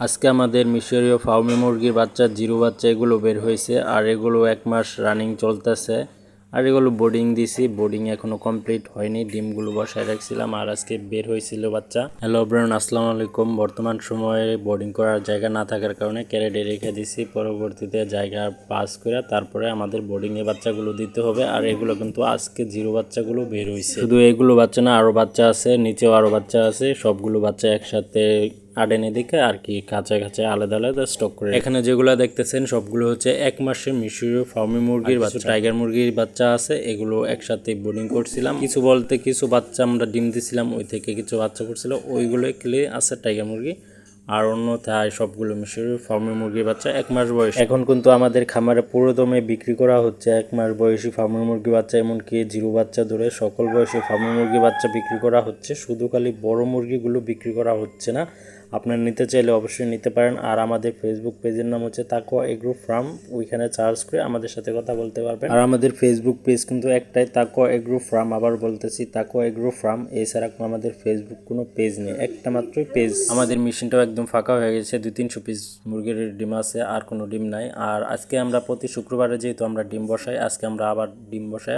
আজকে আমাদের মিশরীয় ফার্মি মুরগির বাচ্চা জিরো বাচ্চা এগুলো বের হয়েছে আর এগুলো 1 মাস রানিং চলতেছে আর এগুলো বোর্ডিং দিছি বোর্ডিং এখনো কমপ্লিট হয়নি ডিমগুলো বসায় রাখছিলাম আর আজকে বের হয়েছিল বাচ্চা। হ্যালো ব্রান আসসালামু আলাইকুম। বর্তমান সময়ে বোর্ডিং করার জায়গা না থাকার কারণে ক্যারেটে রেখে দিছি, পরবর্তীতে জায়গা পাস করে তারপরে আমাদের বোর্ডিং এ বাচ্চাগুলো দিতে হবে। আর এগুলো কিন্তু আজকে জিরো বাচ্চাগুলো বের হয়েছে, শুধু এগুলো বাচ্চা না আরো বাচ্চা আছে, নিচেও আরো বাচ্চা আছে, সবগুলো বাচ্চা একসাথে আডেনে দিকে আর কি কাঁচা কাঁচা আলাদা আলাদা স্টক করে। এখানে যেগুলো দেখতেছেন সবগুলো হচ্ছে 1 মাসের মিশরীয় ফার্মি মুরগির বাচ্চা, টাইগার মুরগির বাচ্চা আছে, এগুলো একসাথে বোর্ডিং করছিলাম। কিছু বলতে কিছু বাচ্চা আমরা ডিম দিছিলাম, ওই থেকে কিছু বাচ্চা করছিল, ওইগুলো ক্লে আছে টাইগার মুরগি, আর অন্যথায় সবগুলো মিশরীয় ফার্মি মুরগির বাচ্চা 1 মাস বয়স। এখন কিন্তু আমাদের খামারে পুরো দমে বিক্রি করা হচ্ছে 1 মাস বয়সী ফার্মি মুরগি বাচ্চা, এমনকি জিরো বাচ্চা ধরে সকল বয়সী ফার্মি মুরগি বাচ্চা বিক্রি করা হচ্ছে। শুধু খালি বড় মুরগিগুলো বিক্রি করা হচ্ছে না, আপনারা নিতে চাইলে অবশ্যই নিতে পারেন। আর আমাদের ফেসবুক পেজের নাম হচ্ছে তাকওয়া এগ্রো ফার্ম, ওইখানে সার্চ করে আমাদের সাথে কথা বলতে পারবেন। আর আমাদের ফেসবুক পেজ কিন্তু একটাই, তাকওয়া এগ্রো ফার্ম। আবার বলতেছি তাকওয়া এগ্রো ফার্ম, এছাড়া আমাদের ফেসবুক কোনো পেজ নেই, একটা মাত্রই পেজ। আমাদের মেশিনটাও একদম ফাঁকা হয়ে গেছে, 200-300 পিস মুরগির ডিম আছে, আর কোনো ডিম নাই। আর আজকে আমরা প্রতি শুক্রবারে যেহেতু আমরা ডিম বসাই, আজকে আমরা আবার ডিম বসাই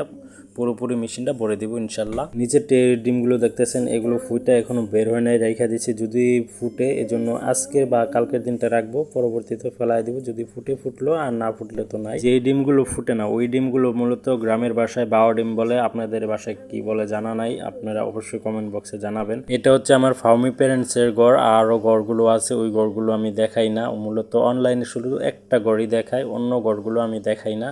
পুরোপুরি মেশিনটা ভরে দিব ইনশাল্লাহ। নিচের ডিমগুলো দেখতেছেন এগুলো ফুটে এখনো বের হয় নাই, রেখা দিচ্ছি যদি ফুটে, এজন্য আজকের বা কালকের দিনটা রাখবো, পরবর্তীতে ফেলাই দিব। যদি ফুটলো আর না ফুটলে তো নাই। যে ডিমগুলো ফুটে না ওই ডিমগুলো মূলত গ্রামের বাসায় বাও ডিম বলে, আপনাদের বাসায় কি বলে জানা নাই, আপনারা অবশ্যই কমেন্ট বক্সে জানাবেন। এটা হচ্ছে আমার ফার্মি প্যারেন্টসের ঘর, আরও ঘরগুলো আছে, ওই ঘরগুলো আমি দেখাই না, মূলত অনলাইনে শুধু একটা ঘরই দেখাই, অন্য ঘরগুলো আমি দেখাই না,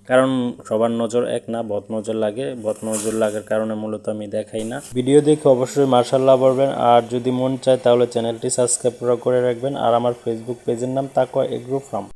কারণ সবার নজর এক না, বদ নজর লাগে, বদ নজর লাগার কারণে মূলত আমি দেখাই না। ভিডিও দেখে অবশ্যই মাশাআল্লাহ বলবেন, আর যদি মন চায় তাহলে চ্যানেলটি সাবস্ক্রাইব করে রাখবেন। আর আমার ফেসবুক পেজের নাম তাকওয়া এগ্রো ফার্ম।